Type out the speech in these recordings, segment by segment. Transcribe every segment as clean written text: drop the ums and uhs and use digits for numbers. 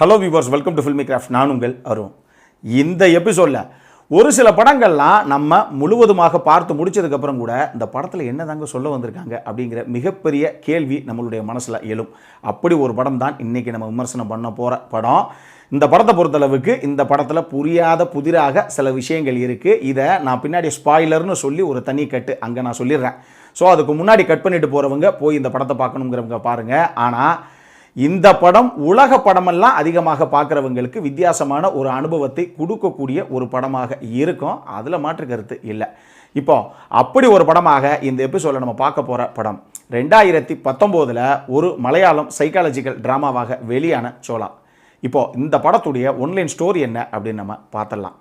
Hello viewers, welcome to filmi craft. நான் உங்கள் அருண். இந்த எபிசோடில் ஒரு சில படங்கள்லாம் நம்ம முழுவதுமாக பார்த்து முடிச்சதுக்கப்புறம் கூட இந்த படத்தில் என்ன தாங்க சொல்ல வந்திருக்காங்க அப்படிங்கிற மிகப்பெரிய கேள்வி நம்மளுடைய மனசில் எழும். அப்படி ஒரு படம் தான் இன்றைக்கி நம்ம விமர்சனம் பண்ண போகிற படம். இந்த படத்தை பொறுத்தளவுக்கு இந்த படத்தில் புரியாத புதிராக சில விஷயங்கள் இருக்குது. இதை நான் பின்னாடி ஸ்பாய்லர்னு சொல்லி ஒரு தனி கட்டு அங்கே நான் சொல்லிடுறேன். ஸோ அதுக்கு முன்னாடி கட் பண்ணிட்டு போகிறவங்க போய் இந்த படத்தை பார்க்கணுங்கிறவங்க பாருங்கள். ஆனால் இந்த படம் உலக படமெல்லாம் அதிகமாக பார்க்குறவங்களுக்கு வித்தியாசமான ஒரு அனுபவத்தை கொடுக்கக்கூடிய ஒரு படமாக இருக்கும். அதில் மாற்று கருத்து இல்லை. இப்போ அப்படி ஒரு படமாக இந்த எபிசோடில் நம்ம பார்க்க போகிற படம் 2019 ஒரு மலையாளம் சைக்காலஜிக்கல் ட்ராமாவாக வெளியான சோலா. இப்போது இந்த படத்துடைய ஒன்லைன் ஸ்டோரி என்ன அப்படின்னு நம்ம பார்த்துடலாம்.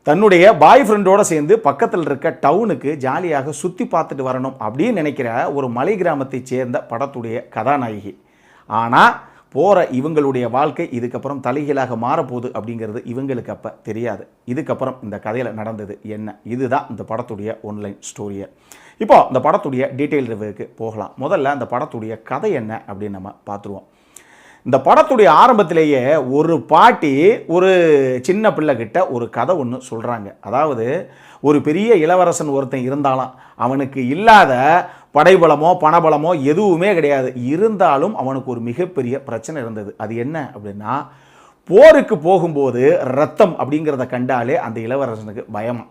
தன்னுடைய பாய் ஃப்ரெண்டோடு சேர்ந்து பக்கத்தில் இருக்க டவுனுக்கு ஜாலியாக சுற்றி பார்த்துட்டு வரணும் அப்படின்னு நினைக்கிற ஒரு மலை கிராமத்தை சேர்ந்த படத்துடைய கதாநாயகி. ஆனால் போகிற இவங்களுடைய வாழ்க்கை இதுக்கப்புறம் தலைகீழாக மாறப்போகுது அப்படிங்கிறது இவங்களுக்கு அப்போ தெரியாது. இதுக்கப்புறம் இந்த கதையில் நடந்தது என்ன, இதுதான் இந்த படத்துடைய ஒன்லைன் ஸ்டோரியை. இப்போது இந்த படத்துடைய டீட்டெயில் ரிவ்யூக்கு போகலாம். முதல்ல அந்த படத்துடைய கதை என்ன அப்படின்னு நம்ம பார்த்துருவோம். இந்த படத்துடைய ஆரம்பத்திலேயே ஒரு பாட்டி ஒரு சின்ன பிள்ளைகிட்ட ஒரு கதை ஒன்று சொல்கிறாங்க. அதாவது ஒரு பெரிய இளவரசன் ஒருத்தன் இருந்தாலும் அவனுக்கு இல்லாத படைபலமோ பணபலமோ எதுவுமே கிடையாது. இருந்தாலும் அவனுக்கு ஒரு மிகப்பெரிய பிரச்சனை இருந்தது. அது என்ன அப்படின்னா, போருக்கு போகும்போது ரத்தம் அப்படிங்கிறத கண்டாலே அந்த இளவரசனுக்கு பயமா.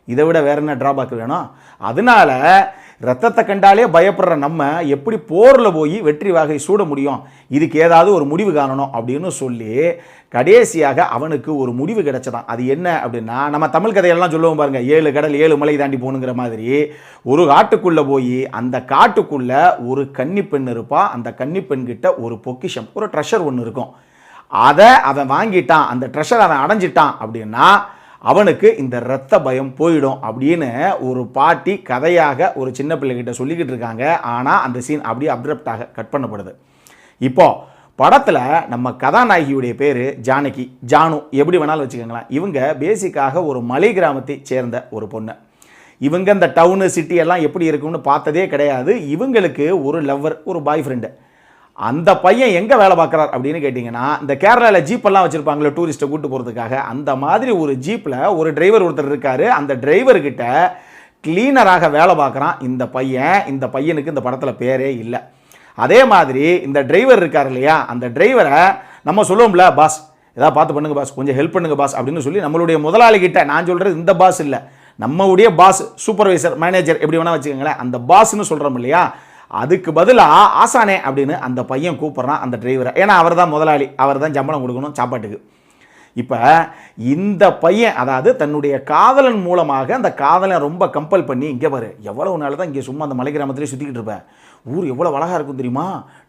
இதை விட வேற என்ன ட்ராபேக் வேணும்? அதனால ரத்தத்தை கண்டாலே பயப்படுற நம்ம எப்படி போரில் போய் வெற்றி வாகை சூட முடியும், இதுக்கு ஏதாவது ஒரு முடிவு காணணும் அப்படின்னு சொல்லி கடைசியாக அவனுக்கு ஒரு முடிவு கிடைச்சதான். அது என்ன அப்படின்னா, நம்ம தமிழ் கதையெல்லாம் சொல்லுவோம் பாருங்க, 7 கடல் 7 மலை தாண்டி போகணுங்கிற மாதிரி ஒரு காட்டுக்குள்ளே போய் அந்த காட்டுக்குள்ளே ஒரு கன்னிப்பெண் இருப்பா. அந்த கன்னிப்பெண் கிட்ட ஒரு பொக்கிஷம், ஒரு ட்ரெஷர் ஒன்று இருக்கும். அதை அவன் வாங்கிட்டான், அந்த ட்ரெஷர் அவன் அடைஞ்சிட்டான் அப்படின்னா அவனுக்கு இந்த இரத்த பயம் போயிடும் அப்படின்னு ஒரு பாட்டி கதையாக ஒரு சின்ன பிள்ளைகிட்ட சொல்லிக்கிட்டு இருக்காங்க. ஆனால் அந்த சீன் அப்படியே அப்ரப்டாக கட் பண்ணப்படுது. இப்போ படத்தில் நம்ம கதாநாயகியுடைய பேர் ஜானகி, ஜானு எப்படி வேணாலும் வச்சுக்கோங்களேன். இவங்க பேசிக்காக ஒரு மலை கிராமத்தை சேர்ந்த ஒரு பொண்ணு. இவங்க இந்த டவுனு சிட்டி எல்லாம் எப்படி இருக்குன்னு பார்த்ததே கிடையாது. இவங்களுக்கு ஒரு லவ்வர், ஒரு பாய் ஃப்ரெண்டு. அந்த பையன் எங்கே வேலை பார்க்குறார் அப்படின்னு கேட்டிங்கன்னா, இந்த கேரளாவில் ஜீப்பெல்லாம் வச்சுருப்பாங்களே டூரிஸ்ட்டை கூட்டு போகிறதுக்காக, அந்த மாதிரி ஒரு ஜீப்பில் ஒரு டிரைவர் ஒருத்தர் இருக்கார். அந்த டிரைவர்கிட்ட கிளீனராக வேலை பார்க்குறான் இந்த பையன். இந்த பையனுக்கு இந்த படத்தில் பேரே இல்லை. அதே மாதிரி இந்த டிரைவர் இருக்கார் இல்லையா, அந்த டிரைவரை நம்ம சொல்லுவோம்ல, பாஸ் ஏதாவது பார்த்து பண்ணுங்க பாஸ், கொஞ்சம் ஹெல்ப் பண்ணுங்க பாஸ் அப்படின்னு சொல்லி நம்மளுடைய முதலாளிகிட்ட, நான் சொல்கிறது இந்த பாஸ் இல்லை, நம்மளுடைய பாஸ், சூப்பர்வைசர், மேனேஜர் எப்படி வேணால் வச்சுக்கோங்களேன், அந்த பாஸ்ன்னு சொல்கிறோம் இல்லையா, அதுக்கு பதிலாக ஆசானே அப்படின்னு அந்த பையன் கூப்பிட்றான் அந்த டிரைவரை. ஏன்னா அவர் தான் முதலாளி, அவர் தான் சம்பளம் கொடுக்கணும் சாப்பாட்டுக்கு. இப்போ இந்த பையன், அதாவது தன்னுடைய காதலன் மூலமாக அந்த காதலன் ரொம்ப கம்பல் பண்ணி, இங்கே பாரு எவ்வளவு நாள் தான் இங்கே சும்மா அந்த மலை கிராமத்திலே சுற்றிக்கிட்டு இருப்பேன், ஊர் எவ்வளோ அழகாக இருக்கும் தெரியுமா,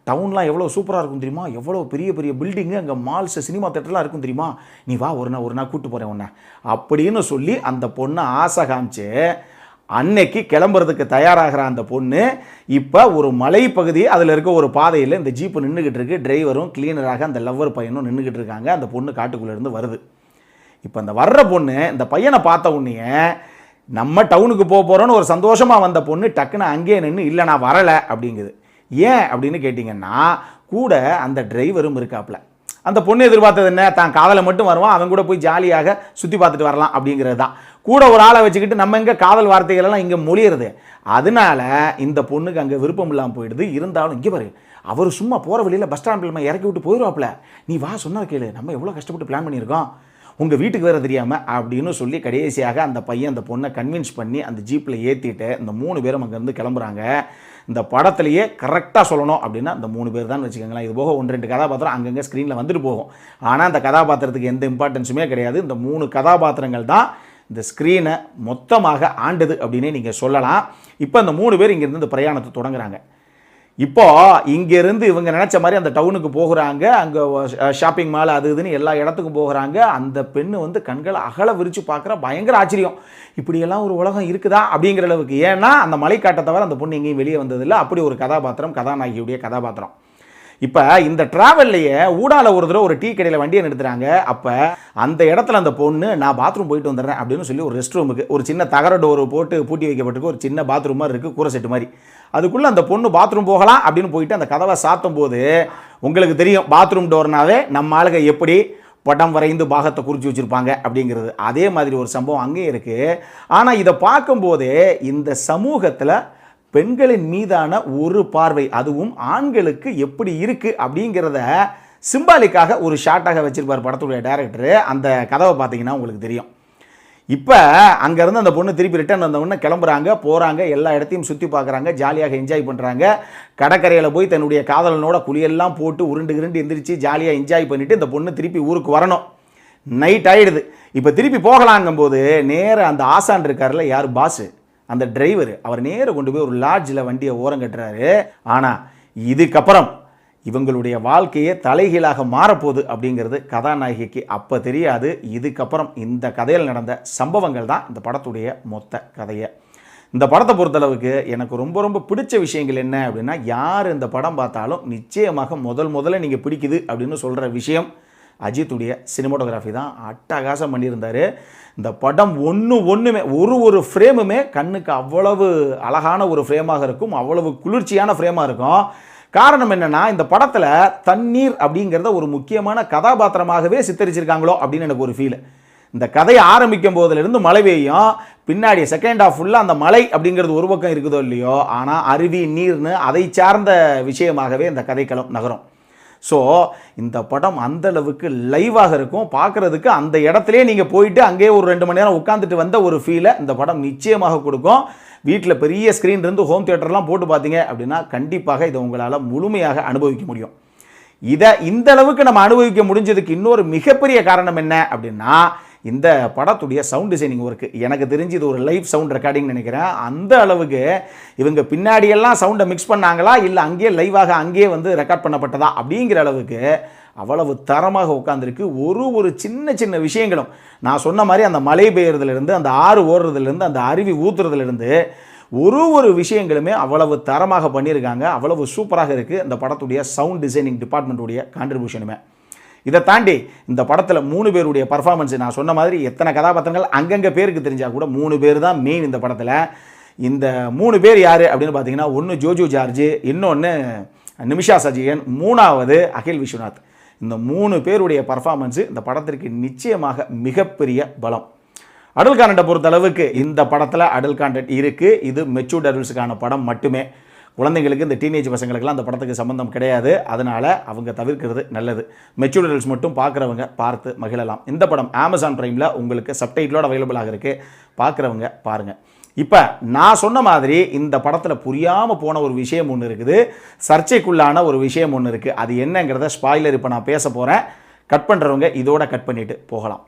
டவுன்லாம் எவ்வளோ சூப்பராக இருக்கும் தெரியுமா, எவ்வளோ பெரிய பெரிய பில்டிங்கு, அங்கே மால்ஸ், சினிமா தேட்டர்லாம் இருக்கும் தெரியுமா, நீ வா ஒரு நாள் கூப்பிட்டு போகிறேன் உன்னை அப்படின்னு சொல்லி அந்த பொண்ணை ஆசை காமிச்சு அன்னைக்கு கிளம்புறதுக்கு தயாராகிற அந்த பொண்ணு இப்போ ஒரு மலை பகுதி, அதில் இருக்க ஒரு பாதையில் இந்த ஜீப்பு நின்றுக்கிட்டு இருக்கு. டிரைவரும் கிளீனராக அந்த லவ்வர் பையனும் நின்றுக்கிட்டு இருக்காங்க. அந்த பொண்ணு காட்டுக்குள்ளேருந்து வருது. இப்போ அந்த வர்ற பொண்ணு இந்த பையனை பார்த்த உடனே நம்ம டவுனுக்கு போக போகிறோன்னு ஒரு சந்தோஷமாக வந்த பொண்ணு டக்குன்னு அங்கேயே நின்று, இல்லை நான் வரலை அப்படிங்குது. ஏன் அப்படின்னு கேட்டிங்கன்னா, கூட அந்த டிரைவரும் இருக்காப்புல. அந்த பொண்ணு எதிர்பார்த்தது என்ன, தான் காதலை மட்டும் வருவான், அவன் கூட போய் ஜாலியாக சுற்றி பார்த்துட்டு வரலாம் அப்படிங்கிறது தான். கூட ஒரு ஆளை வச்சுக்கிட்டு நம்ம எங்கே காதல் வார்த்தைகளெல்லாம் இங்கே மொழியிறது. அதனால இந்த பொண்ணுக்கு அங்கே விருப்பம் இல்லாமல் போயிடுது. இருந்தாலும் இங்கே பாரு, அவர் சும்மா போகிற வழியில் பஸ் ஸ்டாண்டில் நம்ம இறக்கி விட்டு போயிடுவாப்புல, நீ வா சொன்னதை கேளு, நம்ம எவ்வளோ கஷ்டப்பட்டு பிளான் பண்ணியிருக்கோம், உங்கள் வீட்டுக்கு வேறு தெரியாமல் அப்படின்னு சொல்லி கடைசியாக அந்த பையன் அந்த பொண்ணை கன்வின்ஸ் பண்ணி அந்த ஜீப்பில் ஏற்றிட்டு இந்த 3 பேரும் அங்கேருந்து கிளம்புறாங்க. இந்த படத்துலையே கரெக்டாக சொல்லணும் அப்படின்னா இந்த 3 பேர் தான் வச்சுக்கோங்களேன். இது போக 1-2 கதாபாத்திரம் அங்கங்கே ஸ்க்ரீனில் வந்துட்டு போகும். ஆனால் அந்த கதாபாத்திரத்துக்கு எந்த இம்பார்ட்டன்ஸுமே கிடையாது. இந்த 3 கதாபாத்திரங்கள் தான் இந்த ஸ்க்ரீனை மொத்தமாக ஆண்டது அப்படின்னே நீங்கள் சொல்லலாம். இப்போ இந்த 3 பேர் இங்கேருந்து இந்த பிரயாணத்தை தொடங்குறாங்க. இப்போது இங்கேருந்து இவங்க நினச்ச மாதிரி அந்த டவுனுக்கு போகிறாங்க. அங்கே ஷாப்பிங் மால் அது இதுன்னு எல்லா இடத்துக்கும் போகிறாங்க. அந்த பெண்ணு வந்து கண்களை அகல விரித்து பார்க்குற, பயங்கர ஆச்சரியம், இப்படியெல்லாம் ஒரு உலகம் இருக்குதா அப்படிங்கிற அளவுக்கு. ஏன்னா அந்த மலைக்காட்டை தவிர அந்த பொண்ணு எங்கேயும் வெளியே வந்ததில்லை. அப்படி ஒரு கதாபாத்திரம், கதாநாயகியுடைய கதாபாத்திரம். இப்போ இந்த ட்ராவல்லையே ஊடால ஒரு தடவை ஒரு டீ கடையில் வண்டியை நிறுத்துறாங்க. அப்போ அந்த இடத்துல அந்த பொண்ணு, நான் பாத்ரூம் போயிட்டு வந்துடுறேன் அப்படின்னு சொல்லி ஒரு ரெஸ்ட் ரூமுக்கு ஒரு சின்ன தகர டோர் போட்டு பூட்டி வைக்கப்பட்டிருக்கு. ஒரு சின்ன பாத்ரூம் மாதிரி இருக்குது, கூரை செட்டு மாதிரி. அதுக்குள்ளே அந்த பொண்ணு பாத்ரூம் போகலாம் அப்படின்னு போயிட்டு அந்த கதவை சாத்தும் போது உங்களுக்கு தெரியும் பாத்ரூம் டோர்னாவே நம்ம ஆளுங்க எப்படி படம் வரைந்து பாகத்தை குறித்து வச்சுருப்பாங்க அப்படிங்கிறது. அதே மாதிரி ஒரு சம்பவம் அங்கேயும் இருக்குது. ஆனால் இதை பார்க்கும்போதே இந்த சமூகத்தில் பெண்களின் மீதான ஒரு பார்வை, அதுவும் ஆண்களுக்கு எப்படி இருக்குது அப்படிங்கிறத சிம்பாலிக்காக ஒரு ஷார்ட்டாக வச்சிருப்பார் படத்துடைய டைரக்டரு. அந்த கதவை பார்த்தீங்கன்னா உங்களுக்கு தெரியும். இப்போ அங்கேருந்து அந்த பொண்ணு திருப்பி ரிட்டர்ன் வந்தவொடனே கிளம்புறாங்க, போகிறாங்க, எல்லா இடத்தையும் சுற்றி பார்க்குறாங்க, ஜாலியாக என்ஜாய் பண்ணுறாங்க. கடற்கரையில் போய் தன்னுடைய காதலனோட குளியெல்லாம் போட்டு உருண்டு எந்திரிச்சு ஜாலியாக என்ஜாய் பண்ணிவிட்டு இந்த பொண்ணு திருப்பி ஊருக்கு வரணும். நைட் ஆகிடுது. இப்போ திருப்பி போகலாங்கும்போது நேராக அந்த ஆசான் இருக்கார்ல, யார் பாஸு, அந்த டிரைவர், அவர் நேராக கொண்டு போய் ஒரு லாட்ஜில் வண்டியை ஓரம் கட்டுறாரு. ஆனால் இதுக்கப்புறம் இவங்களுடைய வாழ்க்கையே தலைகீழாக மாறப்போகுது அப்படிங்கிறது கதாநாயகிக்கு அப்போ தெரியாது. இதுக்கப்புறம் இந்த கதையில் நடந்த சம்பவங்கள் தான் இந்த படத்துடைய மொத்த கதையை. இந்த படத்தை பொறுத்தளவுக்கு எனக்கு ரொம்ப ரொம்ப பிடிச்ச விஷயங்கள் என்ன அப்படின்னா, யார் இந்த படம் பார்த்தாலும் நிச்சயமாக முதல்ல நீங்கள் பிடிக்குது அப்படின்னு சொல்கிற விஷயம் அஜித்துடைய சினிமாட்டோகிராஃபி தான். அட்டகாசம் பண்ணியிருந்தார். இந்த படம் ஒன்றுமே ஒரு ஃப்ரேமுமே கண்ணுக்கு அவ்வளவு அழகான ஒரு ஃப்ரேமாக இருக்கும், அவ்வளவு குளிர்ச்சியான ஃப்ரேமாக இருக்கும். காரணம் என்னன்னா, இந்த படத்தில் தண்ணீர் அப்படிங்கிறத ஒரு முக்கியமான கதாபாத்திரமாகவே சித்தரிச்சிருக்காங்களோ அப்படின்னு எனக்கு ஒரு ஃபீல். இந்த கதையை ஆரம்பிக்கும் போதிலிருந்து மழை பெய்யும், பின்னாடி செகண்ட் ஹாஃப் ஃபுல்லாக அந்த மழை அப்படிங்கிறது ஒரு பக்கம் இருக்குதோ இல்லையோ, ஆனால் அருவி நீர்னு அதை சார்ந்த விஷயமாகவே இந்த கதைக்களம் நகரும். ஸோ இந்த படம் அந்தளவுக்கு லைவாக இருக்கும். பார்க்குறதுக்கு அந்த இடத்துலேயே நீங்கள் போயிட்டு அங்கேயே ஒரு 2 மணி நேரம் உட்காந்துட்டு வந்த ஒரு ஃபீலை இந்த படம் நிச்சயமாக கொடுக்கும். வீட்டில் பெரிய ஸ்க்ரீன் இருந்து ஹோம் தியேட்டர்லாம் போட்டு பார்த்தீங்க அப்படின்னா கண்டிப்பாக இதை உங்களால் முழுமையாக அனுபவிக்க முடியும். இதை இந்த அளவுக்கு நம்ம அனுபவிக்க முடிஞ்சதுக்கு இன்னொரு மிகப்பெரிய காரணம் என்ன அப்படின்னா, இந்த படத்துடைய சவுண்ட் டிசைனிங் ஒர்க்கு. எனக்கு தெரிஞ்சு இது ஒரு லைவ் சவுண்ட் ரெக்கார்டிங் நினைக்கிறேன். அந்த அளவுக்கு இவங்க பின்னாடியெல்லாம் சவுண்டை மிக்ஸ் பண்ணாங்களா இல்லை அங்கேயே லைவாக அங்கேயே வந்து ரெக்கார்ட் பண்ணப்பட்டதா அப்படிங்கிற அளவுக்கு அவ்வளவு தரமாக உட்காந்துருக்கு. ஒரு சின்ன விஷயங்களும் நான் சொன்ன மாதிரி அந்த மழை பெய்யறதுலேருந்து, அந்த ஆறு ஓடுறதுலேருந்து, அந்த அருவி ஊற்றுறதுலேருந்து ஒரு விஷயங்களுமே அவ்வளவு தரமாக பண்ணியிருக்காங்க. அவ்வளவு சூப்பராக இருக்குது இந்த படத்துடைய சவுண்ட் டிசைனிங் டிபார்ட்மெண்ட்டுடைய கான்ட்ரிபியூஷனுமே. இதை தாண்டி இந்த படத்தில் 3 பேருடைய பர்ஃபார்மன்ஸ், நான் சொன்ன மாதிரி எத்தனை கதாபாத்திரங்கள் அங்கங்கே பேருக்கு தெரிஞ்சால் கூட 3 பேர் தான் மெயின் இந்த படத்தில். இந்த 3 பேர் யார் அப்படின்னு பார்த்தீங்கன்னா, ஒன்று ஜோஜோ ஜார்ஜ், இன்னொன்று நிமிஷா சஜியன், 3வது அகில் விஸ்வநாத். இந்த 3 பேருடைய பர்ஃபார்மன்ஸு இந்த படத்திற்கு நிச்சயமாக மிகப்பெரிய பலம். அடல் கான்டென்ட்டை பொறுத்தளவுக்கு இந்த படத்தில் அடல் கான்டென்ட் இருக்குது. இது மெச்சூர்ட் அடல்ட்ஸுக்கான படம் மட்டுமே. குழந்தைங்களுக்கு, இந்த டீனேஜ் பசங்களுக்கெல்லாம் அந்த படத்துக்கு சம்பந்தம் கிடையாது. அதனால் அவங்க தவிர்க்கிறது நல்லது. மெச்சூர்ட் அடல்ட்ஸ் மட்டும் பார்க்குறவங்க பார்த்து மகிழலாம். இந்த படம் அமேசான் பிரைமில் உங்களுக்கு சப்டைட்டிலோடு அவைலபிளாக இருக்குது. பார்க்குறவங்க பாருங்கள். இப்போ நான் சொன்ன மாதிரி இந்த படத்தில் புரியாமல் போன ஒரு விஷயம் ஒன்று இருக்குது, சர்ச்சைக்குள்ளான ஒரு விஷயம் ஒன்று இருக்குது. அது என்னங்கிறத ஸ்பாய்லர் இப்போ நான் பேச போகிறேன். கட் பண்ணுறவங்க இதோட கட் பண்ணிவிட்டு போகலாம்.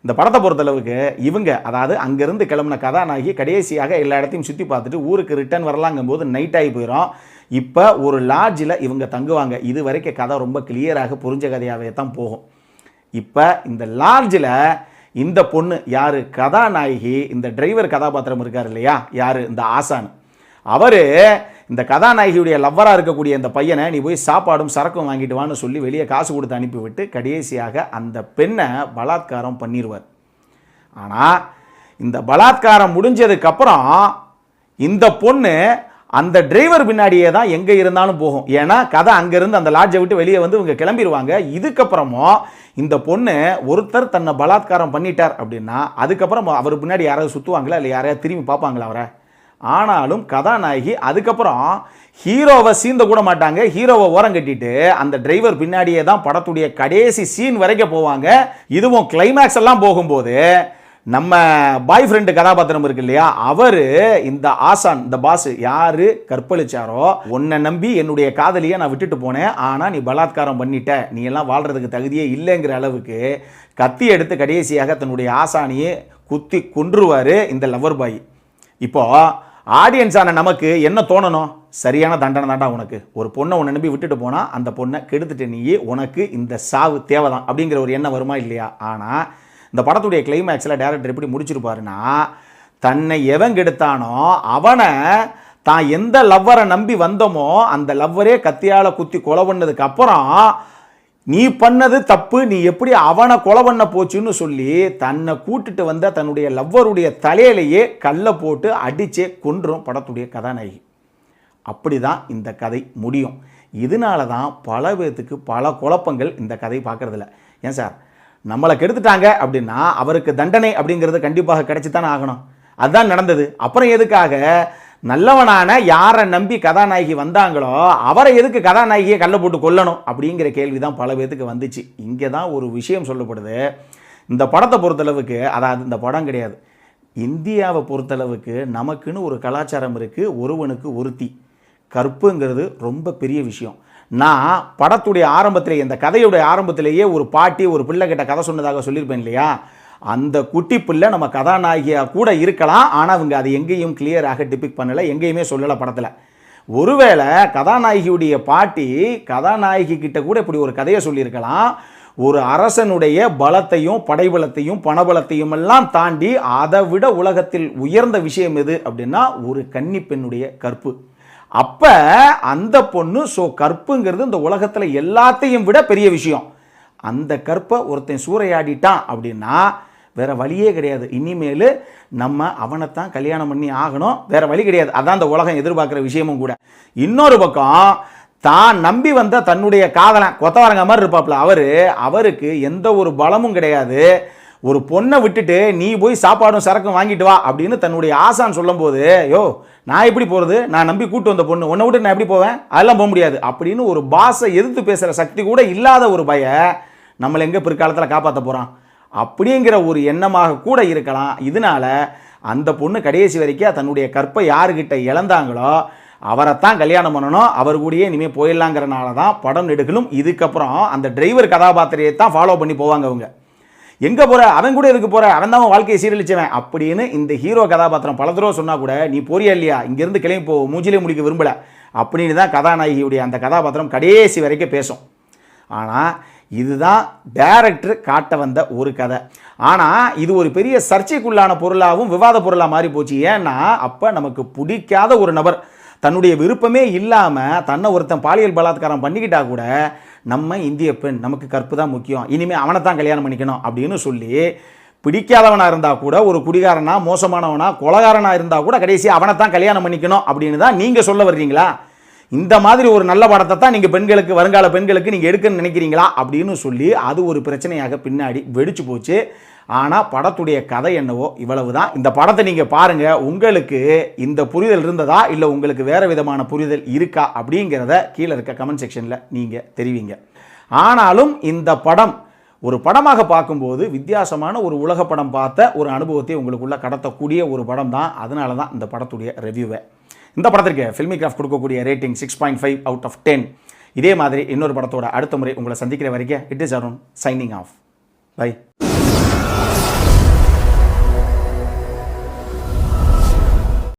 இந்த படத்தை பொறுத்தளவுக்கு இவங்க, அதாவது அங்கேருந்து கிளம்புன கதாநாயகி கடைசியாக எல்லா இடத்தையும் சுற்றி பார்த்துட்டு ஊருக்கு ரிட்டர்ன் வரலாங்கும்போது நைட் ஆகி போயிடும். இப்போ ஒரு லாட்ஜில் இவங்க தங்குவாங்க. இது வரைக்கும் கதை ரொம்ப கிளியராக புரிஞ்ச கதையாகவே தான் போகும். இப்போ இந்த லாட்ஜில் இந்த பொண்ணு யார், கதாநாயகி, இந்த டிரைவர் கதாபாத்திரம் இருக்கார் இல்லையா, யார், இந்த ஆசான், அவர் இந்த கதாநாயகியுடைய லவ்வராக இருக்கக்கூடிய இந்த பையனை நீ போய் சாப்பாடும் சரக்கும் வாங்கிட்டு வான்னு சொல்லி வெளியே காசு கொடுத்து அனுப்பிவிட்டு கடைசியாக அந்த பெண்ணை பலாத்காரம் பண்ணிடுவார். ஆனால் இந்த பலாத்காரம் முடிஞ்சதுக்கப்புறம் இந்த பொண்ணு அந்த டிரைவர் பின்னாடியே தான் எங்கே இருந்தாலும் போகும். ஏன்னா கதை அங்கேருந்து அந்த லாட்ஜை விட்டு வெளியே வந்து இவங்க கிளம்பிடுவாங்க. இதுக்கப்புறமும் இந்த பொண்ணு ஒருத்தர் தன்னை பலாத்காரம் பண்ணிட்டார் அப்படின்னா அதுக்கப்புறம் அவர் பின்னாடி யாராவது சுற்றுவாங்களா இல்லை யாரையாவது திரும்பி பார்ப்பாங்களா அவரை? ஆனாலும் கதாநாயகி அதுக்கப்புறம் ஹீரோவை சீந்த கூட மாட்டாங்க. ஹீரோவை ஓரம் கட்டிட்டு அந்த டிரைவர் பின்னாடியே தான் படத்துடைய கடைசி சீன் வரைக்கும் போவாங்க. இதுவும் கிளைமேக்ஸ் எல்லாம் போகும்போது நம்ம பாய் ஃப்ரெண்டு கதாபாத்திரம் இருக்கு இல்லையா, அவர் இந்த ஆசான், இந்த பாஸ் யாரு கற்பழிச்சாரோ, உன்னை நம்பி என்னுடைய காதலியை நான் விட்டுட்டு போனேன், ஆனால் நீ பலாத்காரம் பண்ணிட்ட, நீ எல்லாம் வாழ்றதுக்கு தகுதியே இல்லைங்கிற அளவுக்கு கத்தி எடுத்து கடைசியாக தன்னுடைய ஆசானியை குத்தி கொன்றுவார் இந்த லவர் பாய். இப்போ ஆடியன்ஸான நமக்கு என்ன தோணணும்? சரியான தண்டனை தாண்டா உனக்கு. ஒரு பொண்ணை உன்னை நம்பி விட்டுட்டு போனால் அந்த பொண்ணை கெடுத்துட்டு நீயே, உனக்கு இந்த சாவு தேவைதான் அப்படிங்கிற ஒரு எண்ணம் வருமா இல்லையா? ஆனால் இந்த படத்துடைய கிளைமேக்ஸில் டேரக்டர் எப்படி முடிச்சிருப்பாருன்னா, தன்னை எவன் கெடுத்தானோ அவனை தான் எந்த லவ்வரை நம்பி வந்தோமோ அந்த லவ்வரே கத்தியால் குத்தி கொலை பண்ணதுக்கு அப்புறம் நீ பண்ணது தப்பு, நீ எப்படி அவனை கொலை பண்ண போச்சுன்னு சொல்லி தன்னை கூட்டிட்டு வந்த தன்னுடைய லவ்வருடைய தலையிலேயே கல்லை போட்டு அடிச்சே கொன்றும் படத்துடைய கதாநாயகி. அப்படி தான் இந்த கதை முடியும். இதனால தான் பல பேர்த்துக்கு பல குழப்பங்கள் இந்த கதை பார்க்குறதில்ல. ஏன் சார், நம்மளை கெடுத்துட்டாங்க அப்படின்னா அவருக்கு தண்டனை அப்படிங்கிறது கண்டிப்பாக கிடைச்சித்தானே ஆகணும். அதுதான் நடந்தது. அப்புறம் எதுக்காக நல்லவனான யாரை நம்பி கதாநாயகி வந்தாங்களோ அவரை எதுக்கு கதாநாயகியை கல்லை போட்டு கொல்லணும் அப்படிங்கிற கேள்வி தான் பல பேர்த்துக்கு வந்துச்சு. இங்கே தான் ஒரு விஷயம் சொல்லப்படுது. இந்த படத்தை பொறுத்தளவுக்கு, அதாவது இந்த படம் கிடையாது, இந்தியாவை பொறுத்தளவுக்கு நமக்குன்னு ஒரு கலாச்சாரம் இருக்குது. ஒருவனுக்கு ஒருத்தி கற்புங்கிறது ரொம்ப பெரிய விஷயம். நான் படத்துடைய ஆரம்பத்திலேயே, இந்த கதையுடைய ஆரம்பத்திலேயே ஒரு பாட்டி ஒரு பிள்ளை கிட்ட கதை சொன்னதாக சொல்லியிருப்பேன் இல்லையா? அந்த குட்டி பிள்ளை நம்ம கதாநாயகியாக கூட இருக்கலாம். ஆனால் அவங்க அதை எங்கேயும் கிளியராக டிபிக் பண்ணலை, எங்கேயுமே சொல்லலை படத்தில். ஒருவேளை கதாநாயகியுடைய பாட்டி கதாநாயகி கிட்ட கூட இப்படி ஒரு கதையை சொல்லியிருக்கலாம். ஒரு அரசனுடைய பலத்தையும் படைபலத்தையும் பணபலத்தையும் எல்லாம் தாண்டி அதை விட உலகத்தில் உயர்ந்த விஷயம் எது அப்படின்னா ஒரு கன்னி பெண்ணுடைய கற்பு. அப்போ அந்த பொண்ணு கற்புங்கிறது இந்த உலகத்தில் எல்லாத்தையும் விட பெரிய விஷயம். அந்த கற்பை ஒருத்தன் சூறையாடிட்டான் அப்படின்னா வேற வழியே கிடையாது. இனிமேல் நம்ம அவனைத்தான் கல்யாணம் பண்ணி ஆகணும், வேற வழி கிடையாது. அதான் இந்த உலகம் எதிர்பார்க்குற விஷயமும் கூட. இன்னொரு பக்கம் தான் நம்பி வந்த தன்னுடைய காதலன் கொத்தவரங்க மாதிரி இருப்பாப்ல, அவருக்கு எந்த ஒரு பலமும் கிடையாது. ஒரு பொண்ணை விட்டுட்டு நீ போய் சாப்பாடும் சரக்கும் வாங்கிட்டு வா அப்படின்னு தன்னுடைய ஆசான் சொல்லும் போது, யோ நான் எப்படி போகிறது, நான் நம்பி கூட்டு வந்த பொண்ணு, உன்னை விட்டு நான் எப்படி போவேன், அதெல்லாம் போக முடியாது அப்படின்னு ஒரு பாஸை எதிர்த்து பேசுகிற சக்தி கூட இல்லாத ஒரு பய நம்மளை எங்கே பிற்காலத்தில் காப்பாற்ற போகிறான் அப்படிங்கிற ஒரு எண்ணமாக கூட இருக்கலாம். இதனால அந்த பொண்ணு கடைசி வரைக்கும் தன்னுடைய கற்பை யாருக்கிட்ட இழந்தாங்களோ அவரைத்தான் கல்யாணம் பண்ணணும், அவர் கூடயே இனிமேல் போயிடலாங்கிறனால தான் படம் எடுக்கணும். இதுக்கப்புறம் அந்த டிரைவர் கதாபாத்திரையை தான் ஃபாலோ பண்ணி போவாங்க. அவங்க எங்கே போகிற, அவன் கூட எதுக்கு போகிற, அவன் தான் வாழ்க்கையை சீரழிச்சவன் அப்படின்னு இந்த ஹீரோ கதாபாத்திரம் பல தடவை சொன்னால் கூட நீ போறியா இல்லையா, இங்கேருந்து கிளம்பி போ, மூஞ்சிலே முடிக்க விரும்பலை அப்படின்னு தான் கதாநாயகியுடைய அந்த கதாபாத்திரம் கடைசி வரைக்கும் பேசும். ஆனால் இதுதான் டைரக்டர் காட்ட வந்த ஒரு கதை. ஆனால் இது ஒரு பெரிய சர்ச்சைக்குள்ளான பொருளாகவும் விவாத பொருளாக மாறி போச்சு. ஏன்னா அப்போ நமக்கு பிடிக்காத ஒரு நபர் தன்னுடைய விருப்பமே இல்லாமல் தன்னை ஒருத்தன் பாலியல் பலாத்காரம் பண்ணிக்கிட்டா கூட நம்ம இந்திய பெண், நமக்கு கற்பு தான் முக்கியம், இனிமேல் அவனை தான் கல்யாணம் பண்ணிக்கணும் அப்படின்னு சொல்லி பிடிக்காதவனாக இருந்தால் கூட, ஒரு குடிகாரனா மோசமானவனா கொலகாரனாக இருந்தால் கூட கடைசியாக அவனை தான் கல்யாணம் பண்ணிக்கணும் அப்படின்னு தான் நீங்கள் சொல்ல வர்றீங்களா? இந்த மாதிரி ஒரு நல்ல படத்தை தான் நீங்கள் பெண்களுக்கு, வருங்கால பெண்களுக்கு நீங்கள் எடுக்கணும்னு நினைக்கிறீங்களா அப்படின்னு சொல்லி அது ஒரு பிரச்சனையாக பின்னாடி வெடிச்சு போச்சு. ஆனால் படத்துடைய கதை என்னவோ இவ்வளவு தான். இந்த படத்தை நீங்கள் பாருங்கள், உங்களுக்கு இந்த புரிதல் இருந்ததா இல்லை உங்களுக்கு வேறு விதமான புரிதல் இருக்கா அப்படிங்கிறத கீழே இருக்க கமெண்ட் செக்ஷனில் நீங்கள் தெரிவிங்க. ஆனாலும் இந்த படம் ஒரு படமாக பார்க்கும்போது வித்தியாசமான ஒரு உலக படம் பார்த்த ஒரு அனுபவத்தை உங்களுக்குள்ள கடத்தக்கூடிய ஒரு படம் தான். அதனால தான் இந்த படத்துடைய ரிவ்யூவை. இந்த படத்திற்கு ஃபில்மிகிராஃப்ட் கொடுக்கக்கூடிய ரேட்டிங் 6.5 out of 10. இதே மாதிரி இன்னொரு படத்தோட அடுத்த முறை உங்களை சந்திக்கிற வரைக்கும் it is Arun signing off. By.